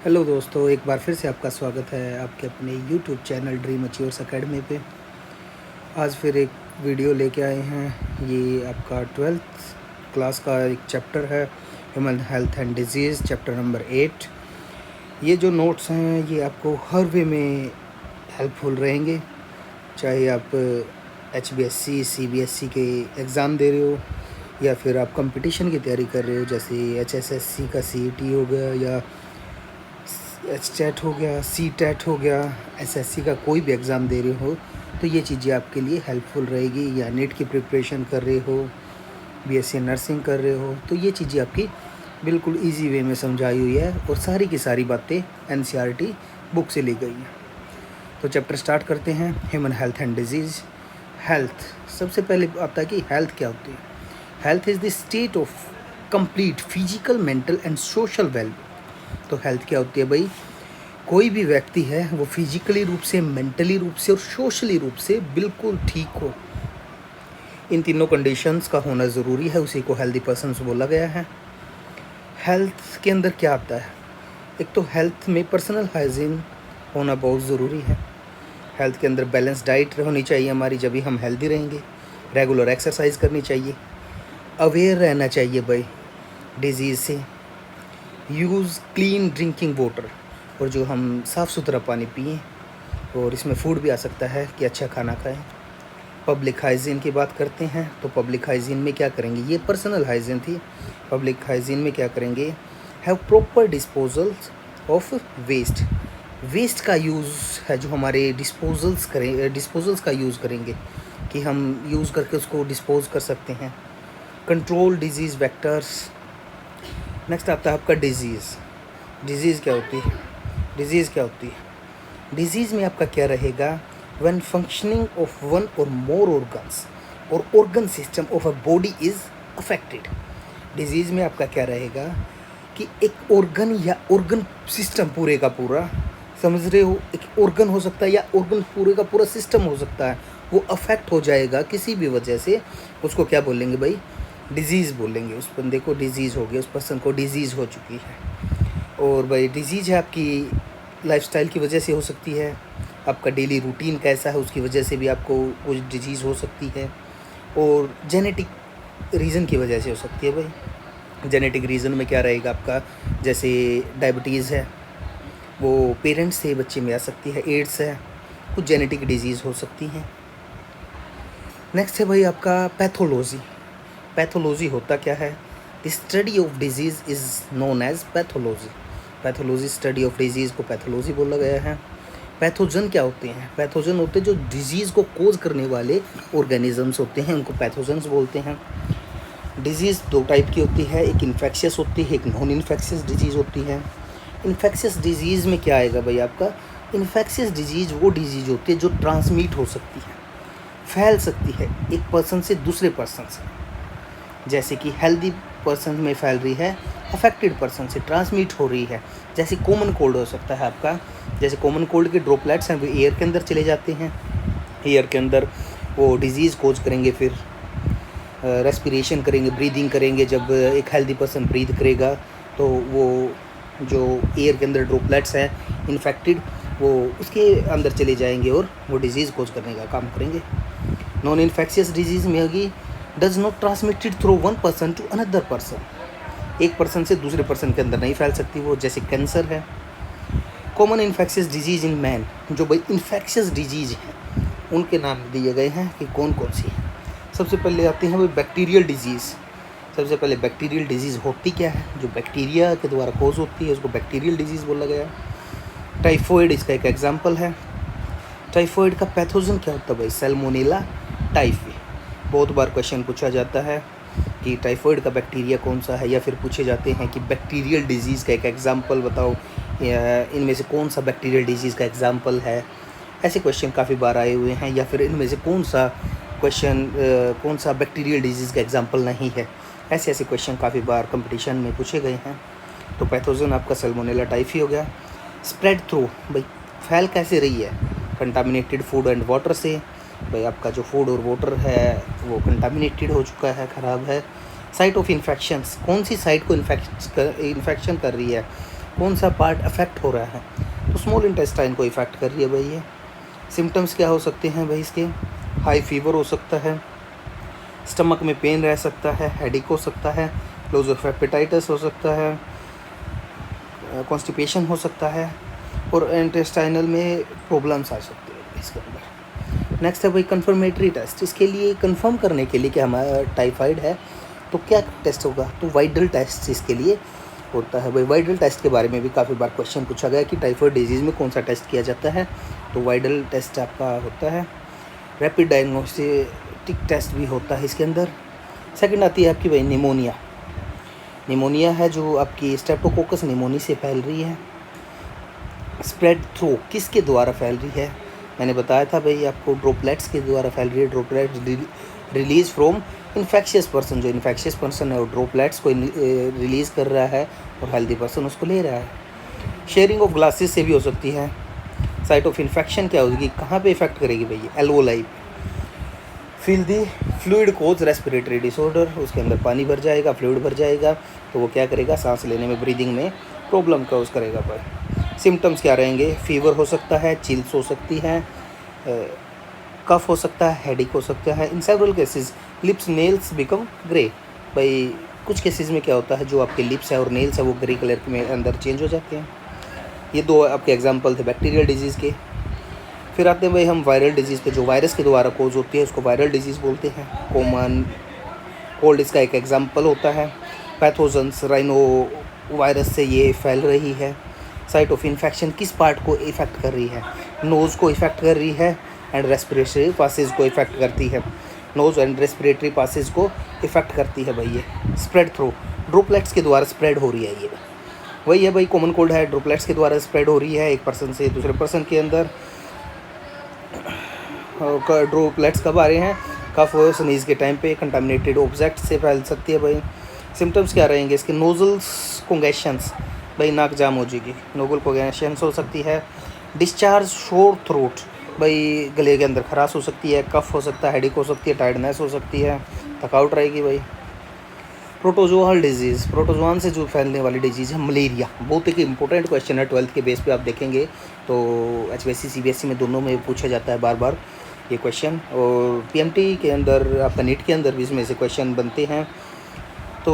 Hello दोस्तों, एक बार फिर से आपका स्वागत है आपके अपने YouTube channel dream achievers academy पे। आज फिर एक वीडियो लेके आए हैं। ये आपका 12th क्लास का एक चैप्टर है, human health and disease, chapter number 8। ये जो नोट्स हैं ये आपको हर वे में हेल्पफुल रहेंगे, चाहे आप HBSC CBSC के एग्ज़ाम दे रहे हो या फिर आप कंपटीशन की तैयारी कर रहे हो, जैसे HSSC का CET हो गया या HTET हो गया, CTET हो गया, SSC का कोई भी एग्ज़ाम दे रहे हो तो ये चीज़ें आपके लिए हेल्पफुल रहेगी। या नीट की प्रिपरेशन कर रहे हो, BSc नर्सिंग कर रहे हो, तो ये चीज़ें आपकी बिल्कुल इजी वे में समझाई हुई है और सारी की सारी बातें NCERT बुक से ली गई हैं। तो चैप्टर स्टार्ट करते हैं, human health and disease. Health, सबसे पहले आता है कि हेल्थ क्या होती है। Health is the state of complete physical, mental and social wellbeing. तो हेल्थ क्या होती है भाई? कोई भी व्यक्ति है वो फिजिकली रूप से, मेंटली रूप से और सोशली रूप से बिल्कुल ठीक हो। इन तीनों कंडीशंस का होना ज़रूरी है, उसी को हेल्दी पर्सन्स बोला गया है। हेल्थ के अंदर क्या आता है? एक तो हेल्थ में पर्सनल हाइजीन होना बहुत ज़रूरी है। हेल्थ के अंदर बैलेंस डाइट होनी चाहिए हमारी, जब भी हम हेल्दी रहेंगे। रेगुलर एक्सरसाइज करनी चाहिए, अवेयर रहना चाहिए भाई डिजीज़ से। यूज़ क्लीन ड्रिंकिंग वाटर, और जो हम साफ़ सुथरा पानी पिएं, और इसमें फूड भी आ सकता है कि अच्छा खाना खाएं। पब्लिक हाइजीन की बात करते हैं तो पब्लिक हाइजीन में क्या करेंगे? ये पर्सनल हाइजीन थी। पब्लिक हाइजीन में क्या करेंगे? Have proper disposals of waste. Waste का यूज़ है जो हमारे डिस्पोजल्स का यूज़ करेंगे कि हम यूज़ करके उसको डिस्पोज कर सकते हैं। Control disease vectors. नेक्स्ट आता है आपका डिजीज़। डिजीज़ क्या होती है? डिजीज़ क्या होती है? डिजीज़ में आपका क्या रहेगा? व्हेन फंक्शनिंग ऑफ वन और मोर ऑर्गन्स और organ system of a body is affected. Disease में आपका क्या रहेगा कि एक ऑर्गन या ऑर्गन सिस्टम पूरे का पूरा, समझ रहे हो, एक ऑर्गन हो सकता है या ऑर्गन पूरे का पूरा सिस्टम हो सकता है, वो अफेक्ट हो जाएगा किसी भी वजह से। उसको क्या बोलेंगे भाई? डिजीज़ बोलेंगे। उस बंदे को डिजीज़ हो गया, उस पर्सन को डिजीज़ हो चुकी है। और भाई डिजीज़ है आपकी लाइफस्टाइल की वजह से हो सकती है, आपका डेली रूटीन कैसा है उसकी वजह से भी आपको कुछ डिजीज़ हो सकती है, और जेनेटिक रीज़न की वजह से हो सकती है भाई। जेनेटिक रीज़न में क्या रहेगा आपका? जैसे डायबिटीज़ है, वो पेरेंट्स से बच्चे में आ सकती है। एड्स है, कुछ जेनेटिक डिजीज़ हो सकती हैं। नेक्स्ट है भाई आपका पैथोलॉजी। पैथोलॉजी होता क्या है? The study of disease is known as pathology. Pathology, study of disease को पैथोलॉजी बोला गया है। पैथोजन क्या होते हैं? पैथोजन होते हैं जो डिजीज़ को कोज करने वाले ऑर्गेनिजम्स होते हैं, उनको पैथोजन्स बोलते हैं। डिजीज़ दो टाइप की होती है, एक इन्फेक्शियस होती है, एक नॉन इन्फेक्शियस डिजीज़ होती है। इन्फेक्शियस डिजीज़ में क्या आएगा भाई आपका? इन्फेक्शियस डिजीज़ वो डिजीज़ होती है जो ट्रांसमिट हो सकती है, फैल सकती है एक पर्सन से दूसरे पर्सन से। जैसे कि हेल्दी पर्सन में फैल रही है, अफेक्टेड पर्सन से ट्रांसमिट हो रही है। जैसे कॉमन कोल्ड हो सकता है आपका, जैसे कॉमन कोल्ड के ड्रॉपलेट्स हैं वो एयर के अंदर चले जाते हैं, एयर के अंदर वो डिजीज़ कोज करेंगे, फिर रेस्पिरेशन करेंगे, ब्रीदिंग करेंगे। जब एक हेल्दी पर्सन ब्रीद करेगा तो वो जो एयर के अंदर ड्रॉपलेट्स हैं इन्फेक्टेड, वो उसके अंदर चले जाएंगे और वो डिजीज़ कोज करने का काम करेंगे। नॉन इन्फेक्शियस डिजीज़ में होगी does not transmitted through one person to another person. एक पर्सन से दूसरे पर्सन के अंदर नहीं फैल सकती वो, जैसे कैंसर है। Common infectious disease in man, जो भाई इन्फेक्शियस डिजीज़ हैं उनके नाम दिए गए हैं कि कौन कौन सी है। सबसे पहले आते हैं भाई बैक्टीरियल डिजीज़। सबसे पहले बैक्टीरियल डिजीज़ होती क्या है? जो बैक्टीरिया के द्वारा कोज होती है उसको बैक्टीरियल डिजीज़ बोला गया है। टाइफॉइड इसका एक एग्जाम्पल है। टाइफॉइड का पैथोजन क्या होता है भाई? Salmonella typhi. बहुत बार क्वेश्चन पूछा जाता है कि टाइफॉइड का बैक्टीरिया कौन सा है, या फिर पूछे जाते हैं कि बैक्टीरियल डिजीज़ का एक एग्जाम्पल बताओ, या इनमें से कौन सा बैक्टीरियल डिजीज़ का एग्जाम्पल है। ऐसे क्वेश्चन काफ़ी बार आए हुए हैं। या फिर इनमें से कौन सा बैक्टीरियल डिजीज़ का एग्जाम्पल नहीं है। ऐसे ऐसे क्वेश्चन काफ़ी बार कंपटीशन में पूछे गए हैं। तो पैथोजन आपका सैल्मोनेला टाइफी हो गया। स्प्रेड थ्रू, भाई फैल कैसे रही है? कंटामिनेटेड फूड एंड वाटर से, भाई आपका जो फूड और वाटर है वो कंटामिनेटेड हो चुका है, ख़राब है। साइट ऑफ इन्फेक्शंस, कौन सी साइट को इन्फेक्शन कर रही है? कौन सा पार्ट अफेक्ट हो रहा है, तो स्मॉल इंटेस्टाइन को इफेक्ट कर रही है भाई ये। सिम्टम्स क्या हो सकते हैं भाई इसके, हाई फीवर हो सकता है, स्टमक में पेन रह सकता है, हेडेक हो सकता है, लॉस ऑफ एपेटाइटिस हो सकता है, कॉन्स्टिपेशन हो सकता है, और इंटेस्टाइनल में प्रॉब्लम्स आ सकती है इसके अंदर। नेक्स्ट है भाई कंफर्मेटरी टेस्ट। इसके लिए कंफर्म करने के लिए कि हमारा टाइफाइड है तो क्या टेस्ट होगा, तो वाइडल टेस्ट इसके लिए होता है भाई। वाइडल टेस्ट के बारे में भी काफ़ी बार क्वेश्चन पूछा गया कि टाइफाइड डिजीज़ में कौन सा टेस्ट किया जाता है, तो वाइडल टेस्ट आपका होता है। रैपिड डायग्नोस्टिक टेस्ट भी होता है इसके अंदर। सेकंड आती है आपकी भाई निमोनिया। निमोनिया है जो आपकी स्ट्रेप्टोकोकस निमोनी से फैल रही है। स्प्रेड थ्रू किसके द्वारा फैल रही है, मैंने बताया था भाई आपको, ड्रॉपलेट्स के द्वारा फैल रही है। Droplets release from infectious person, जो इन्फेक्शियस पर्सन है वो ड्रॉपलेट्स को रिलीज़ कर रहा है और हेल्दी पर्सन उसको ले रहा है। शेयरिंग ऑफ ग्लासेस से भी हो सकती है। साइट ऑफ इन्फेक्शन क्या होगी, कहाँ पे इफेक्ट करेगी भाई, एल्वोलाई। फील दी फ्लूइड कोज रेस्पिरेटरी डिसऑर्डर, उसके अंदर पानी भर जाएगा, फ्लूइड भर जाएगा, तो वो क्या करेगा, सांस लेने में, ब्रीदिंग में प्रॉब्लम कॉज करेगा भाई। सिम्टम्स क्या रहेंगे, फीवर हो सकता है, चिल्स हो सकती है, कफ हो सकता है, हेडेक हो सकता है। In several cases lips nails become grey. भाई कुछ केसेस में क्या होता है, जो आपके लिप्स है और नेल्स है वो ग्रे कलर में अंदर चेंज हो जाते हैं। ये दो आपके एग्जांपल थे बैक्टीरियल डिजीज़ के। फिर आते हैं भाई हम वायरल डिजीज़ पे, जो वायरस के द्वारा कोज होती है उसको वायरल डिजीज़ बोलते हैं। कॉमन कोल्ड इसका एक एग्जांपल होता है। पैथोजन्स राइनो वायरस से ये फैल रही है। साइट ऑफ इन्फेक्शन किस पार्ट को इफ़ेक्ट कर रही है, नोज़ को इफ़ेक्ट कर रही है एंड रेस्पिरेटरी पासेज को इफ़ेक्ट करती है। नोज़ एंड रेस्पिरेटरी पासेज को इफ़ेक्ट करती है भाई ये। स्प्रेड थ्रू ड्रॉपलेट्स के द्वारा स्प्रेड हो रही है ये, वही है भाई कॉमन कोल्ड है, ड्रॉपलेट्स के द्वारा स्प्रेड हो रही है एक पर्सन से दूसरे पर्सन के अंदर। ड्रॉपलेट्स कब आ रहे हैं, कफ और स्नीज़ के टाइम पे, कंटामिनेटेड ऑब्जेक्ट से फैल सकती है भाई। सिम्टम्स क्या रहेंगे इसके, नोजल्स कोंगेशंस, भाई नाक जाम हो जाएगी, नोजल कोंगेशंस हो सकती है। डिस्चार्ज शोर थ्रोट, भाई गले के अंदर खराश हो सकती है, कफ हो सकता है, हेडेक हो सकती है, टायर्डनेस हो सकती है, थकावट रहेगी भाई। प्रोटोजोअल डिजीज़, प्रोटोजोआन से जो फैलने वाली डिजीज़ है मलेरिया, बहुत एक इंपॉर्टेंट क्वेश्चन है 12th के बेस पे आप देखेंगे तो HSC CBSE में दोनों में पूछा जाता है बार बार ये क्वेश्चन, और PMT के अंदर आपका नीट के अंदर भी इसमें से क्वेश्चन बनते हैं, तो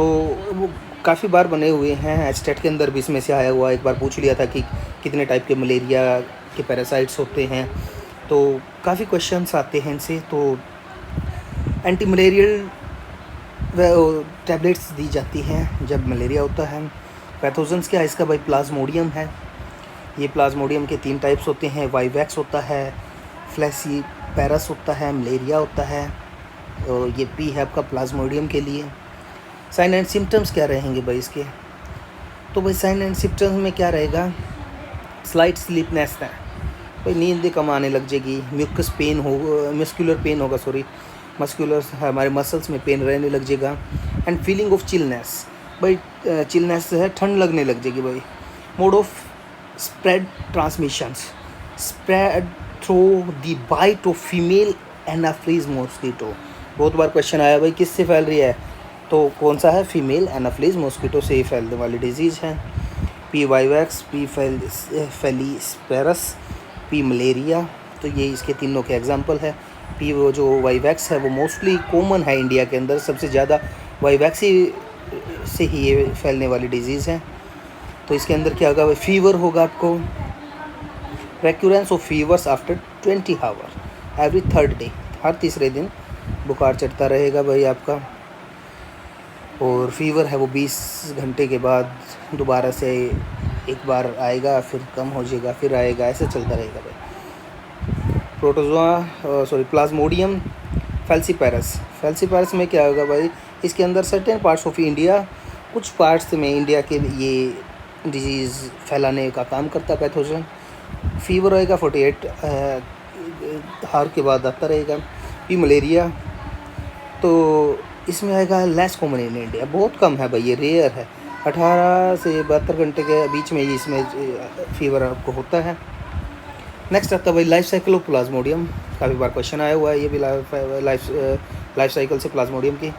वो काफ़ी बार बने हुए हैं। HTET के अंदर भी इसमें से आया हुआ, एक बार पूछ लिया था कि कितने टाइप के मलेरिया के पैरासाइट्स होते हैं, तो काफ़ी क्वेश्चंस आते हैं इनसे। तो एंटी मलेरियल टैबलेट्स दी जाती हैं जब मलेरिया होता है। पैथोजन्स क्या है इसका भाई, प्लाज्मोडियम है। ये प्लाज्मोडियम के 3 टाइप्स होते हैं, वाइवैक्स होता है, फ्लैसीपैरस होता है, मलेरिया होता है, और ये पी है आपका प्लाज्मोडियम के लिए। साइन एंड सिम्टम्स क्या रहेंगे भाई इसके, तो भाई साइन एंड सिम्टम्स में क्या रहेगा, स्लाइट स्लीपनेस है भाई, नींद कम आने लग जाएगी, म्यूकस पेन हो, मस्कुलर पेन होगा, सॉरी मस्कुलर हमारे मसल्स में पेन रहने लग जाएगा। एंड फीलिंग ऑफ चिलनेस, भाई चिलनेस है, ठंड लगने लग जाएगी भाई। Mode of spread transmissions, spread through the bite of female Anopheles mosquito, बहुत बार क्वेश्चन आया भाई किससे फैल रही है, तो कौन सा है, फीमेल एनाफ्लीज मॉस्किटो से फैलने वाली डिजीज़ है। P vivax, P falciparum, P malaria, तो ये इसके तीनों के एग्जांपल है। पी वो जो वाइवैक्स है वो मोस्टली कॉमन है इंडिया के अंदर, सबसे ज़्यादा वाइवैक्स से ही ये फैलने वाली डिजीज़ है। तो इसके अंदर क्या होगा, फीवर होगा आपको, recurrence of fevers after 20 hour every 3rd day, हर तीसरे दिन बुखार चढ़ता रहेगा भाई आपका, और फीवर है वो 20 घंटे के बाद दोबारा से एक बार आएगा, फिर कम हो जाएगा, फिर आएगा, ऐसे चलता रहेगा भाई। प्लाज्मोडियम फैल्सीपैरस में क्या होगा भाई, इसके अंदर सर्टेन पार्ट्स ऑफ इंडिया, कुछ पार्ट्स में इंडिया के ये डिजीज़ फैलाने का काम करता है पैथोजन। फीवर रहेगा 48 हार के बाद आता रहेगा। पी मलेरिया तो इसमें आएगा लेस कॉमन इन इंडिया, बहुत कम है भाई, ये रेयर है, 18 से 72 घंटे के बीच में इसमें फीवर आपको होता है। नेक्स्ट आता है भाई लाइफ साइकिल ऑफ प्लाज्मोडियम, काफ़ी बार क्वेश्चन आया हुआ है ये भी लाइफ साइकिल से प्लाज्मोडियम की।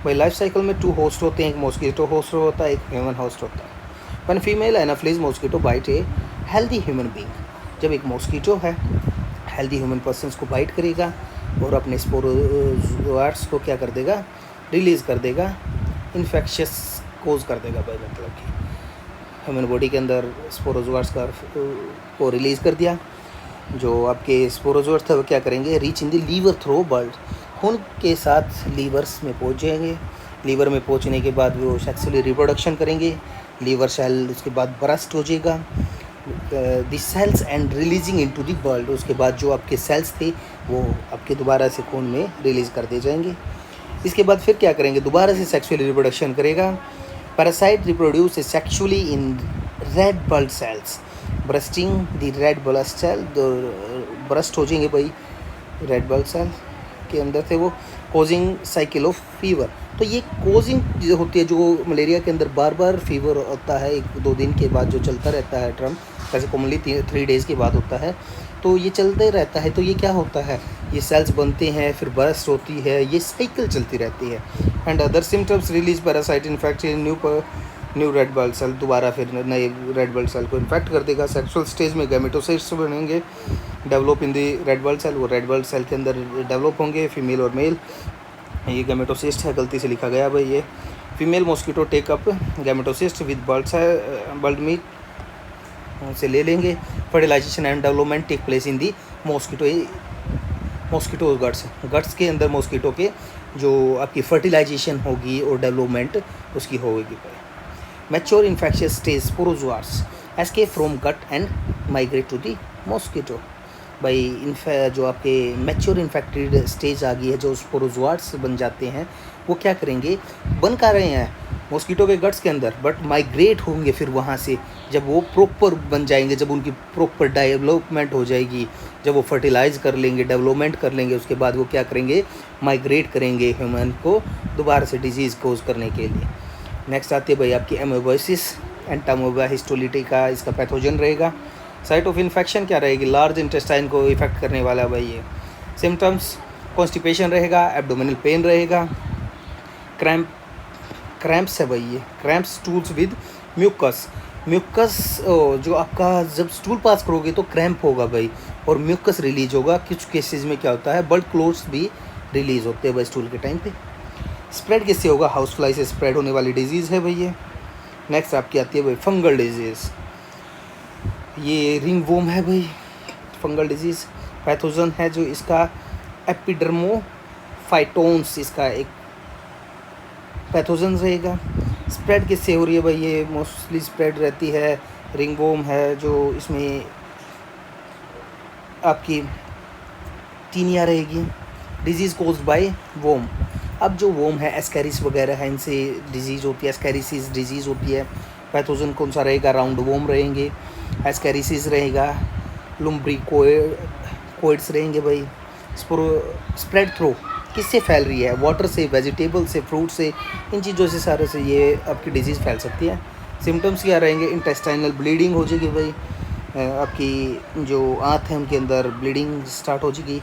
भाई लाइफ साइकिल में 2 होस्ट होते हैं, एक मॉस्किटो होस्ट होता है, एक ह्यूमन होस्ट होता है। When female Anopheles mosquito bite a healthy human being, जब एक मॉस्किटो है हेल्दी ह्यूमन पर्सन्स को बाइट करेगा और अपने स्पोरोजोआट्स को क्या कर देगा, रिलीज़ कर देगा, इन्फेक्शियस कोज कर देगा भाई, मतलब कि ह्यूमन बॉडी के अंदर स्पोरोजोआट्स को रिलीज़ कर दिया। जो आपके स्पोरोजोआट्स थे वो क्या करेंगे, reach in the liver through blood, खून के साथ लीवर्स में पहुंच जाएंगे। लीवर में पहुंचने के बाद वो सेक्सुअली रिप्रोडक्शन करेंगे, लीवर सेल उसके बाद बरस्ट हो जाएगा the cells and releasing into the blood, उसके बाद जो आपके सेल्स थे वो आपके दोबारा से खून में रिलीज़ कर दिए जाएंगे। इसके बाद फिर क्या करेंगे, दोबारा से सेक्सुअली रिप्रोडक्शन करेगा। Parasite reproduce sexually in red blood cells, bursting the red blood cell, burst हो जाएंगे भाई रेड ब्लड सेल के अंदर थे वो, कोजिंग साइकिल ऑफ फीवर। तो ये कोजिंग जो होती है, जो मलेरिया के अंदर बार बार फीवर होता है 1-2 दिन के बाद जो चलता रहता है टर्म, वैसे कॉमनली 3 डेज़ के बाद होता है, तो ये चलते रहता है। तो ये क्या होता है, ये सेल्स बनते हैं फिर बर्स्ट होती है, ये साइकिल चलती रहती है। And other symptoms release parasite infect new red blood cell, दोबारा फिर नए रेड ब्लड सेल को इन्फेक्ट कर देगा। सेक्सुअल स्टेज में गैमेटोसाइट्स बनेंगे, develop in the red blood cell, वो रेड ब्लड सेल के अंदर डेवलप होंगे, फीमेल और मेल। ये गैमेटोसिस्ट है, गलती से लिखा गया भाई, ये female mosquito take up gametocyst with blood meal से ले लेंगे। Fertilisation and development take place in the mosquito guts के अंदर मॉस्किटो के जो आपकी फर्टिलाइजेशन होगी और डेवलपमेंट उसकी होगी। Mature infectious stage sporozoites escape from gut and migrate to the mosquito. भाई जो आपके मैच्योर इन्फेक्टेड स्टेज आ गई है, जो स्पोरोजोआट्स बन जाते हैं, वो क्या करेंगे, बन कर रहे हैं मॉस्किटो के गट्स के अंदर, बट माइग्रेट होंगे फिर वहाँ से, जब वो प्रॉपर बन जाएंगे, जब उनकी प्रॉपर डेवलपमेंट हो जाएगी, जब वो फर्टिलाइज कर लेंगे, डेवलपमेंट कर लेंगे, उसके बाद वो क्या करेंगे, माइग्रेट करेंगे ह्यूमन को दोबारा से डिजीज़ कोज करने के लिए। नेक्स्ट आती है भाई आपकी एमोबाइसिस एंटामोबा हिस्टोलिटिका, इसका पैथोजन रहेगा। साइट ऑफ इन्फेक्शन क्या रहेगी, लार्ज इंटेस्टाइन को इफेक्ट करने वाला है भाई ये। सिम्टम्स कॉन्स्टिपेशन रहेगा, एब्डोमिनल पेन रहेगा, क्रैम्प्स है भाई ये, क्रैम्प्स स्टूल्स विद म्यूकस जो आपका जब स्टूल पास करोगे तो क्रैम्प होगा भाई, और म्यूकस रिलीज होगा। कुछ केसेस में क्या होता है, ब्लड क्लोट्स भी रिलीज होते हैं भाई स्टूल के टाइम पे। स्प्रेड किससे होगा, हाउस फ्लाई से स्प्रेड होने वाली डिजीज़ है भाई ये। नेक्स्ट आपकी आती है भाई फंगल डिजीज़, ये रिंग वोम है भाई, फंगल डिजीज़। पैथोजन है जो इसका एपिडर्मोफाइटोन्स, इसका एक पैथोजन रहेगा। स्प्रेड किससे हो रही है भाई, ये मोस्टली स्प्रेड रहती है, रिंग वोम है जो इसमें आपकी टीनिया रहेगी। डिजीज़ कोज्ड बाय वोम, अब जो वोम है एस्कैरिस वगैरह है, इनसे डिजीज़ होती है, एस्कैरिसिस डिजीज़ होती है। पैथोजन कौन सा रहेगा, राउंड वोम रहेंगे, एस्कैरिसिस रहेगा, लुम्ब्रिकोइड्स रहेंगे भाई। स्प्रेड थ्रू किससे फैल रही है, वाटर से, वेजिटेबल से, फ्रूट से, इन चीज़ों से सारे से ये आपकी डिजीज़ फैल सकती है। सिम्टम्स क्या रहेंगे, इंटेस्टाइनल ब्लीडिंग हो जाएगी भाई, आपकी जो आँत है उनके अंदर ब्लीडिंग स्टार्ट हो जाएगी।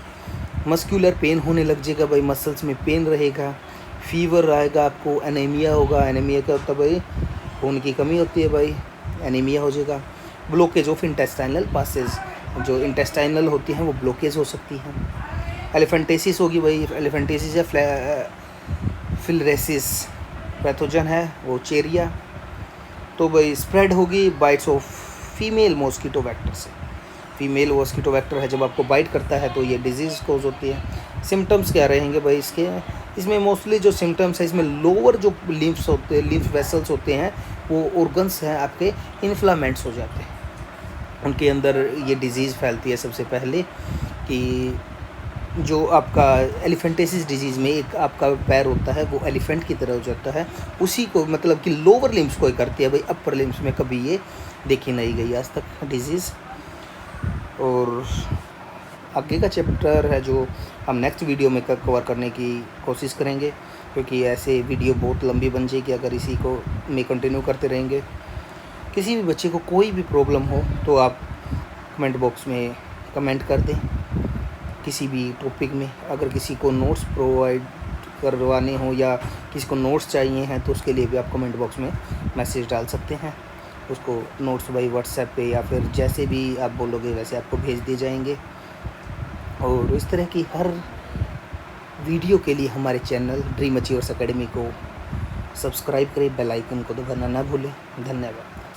मस्कुलर पेन होने लग जाएगा भाई, मसल्स में पेन रहेगा, फीवर आएगा आपको, एनीमिया होगा। एनीमिया क्या होता है भाई, खून की कमी होती है भाई, एनीमिया हो जाएगा। ब्लॉकेज ऑफ इंटेस्टाइनल पासेज, जो इंटेस्टाइनल होती हैं वो ब्लॉकेज हो सकती हैं। एलिफेंटेसिस होगी भाई, एलिफेंटेसिस या फिलरेसिस पैथोजन है वो चेरिया। तो भाई स्प्रेड होगी bytes of female mosquito vector से, फीमेल मॉस्किटो वेक्टर है जब आपको बाइट करता है तो ये डिजीज़ कोज होती है। सिम्टम्स क्या रहेंगे भाई इसके, इसमें मोस्टली जो सिम्टम्स है, इसमें लोअर जो लिम्फ्स होते हैं, लिम्फ वेसल्स होते हैं, वो ऑर्गन्स हैं आपके इन्फ्लामेंट्स हो जाते हैं, उनके अंदर ये डिज़ीज़ फैलती है। सबसे पहले कि जो आपका एलिफेंटेसिस डिजीज़ में एक आपका पैर होता है वो एलिफेंट की तरह हो जाता है, उसी को मतलब कि लोअर लिम्स को ही करती है भाई, अपर लिम्स में कभी ये देखी नहीं गई आज तक डिजीज़। और आगे का चैप्टर है जो हम नेक्स्ट वीडियो में कवर करने की कोशिश करेंगे, क्योंकि ऐसे वीडियो बहुत लंबी बन जाएगी अगर इसी को में कंटिन्यू करते रहेंगे। किसी भी बच्चे को कोई भी प्रॉब्लम हो तो आप कमेंट बॉक्स में कमेंट कर दें किसी भी टॉपिक में। अगर किसी को नोट्स प्रोवाइड करवाने हो या किसी को नोट्स चाहिए हैं तो उसके लिए भी आप कमेंट बॉक्स में मैसेज डाल सकते हैं। उसको नोट्स बाई व्हाट्सएप पे या फिर जैसे भी आप बोलोगे वैसे आपको भेज दिए जाएंगे। और इस तरह की हर वीडियो के लिए हमारे चैनल ड्रीम अचीवर्स एकेडमी को सब्सक्राइब करें, बेल आइकन को दबाना ना भूलें। धन्यवाद।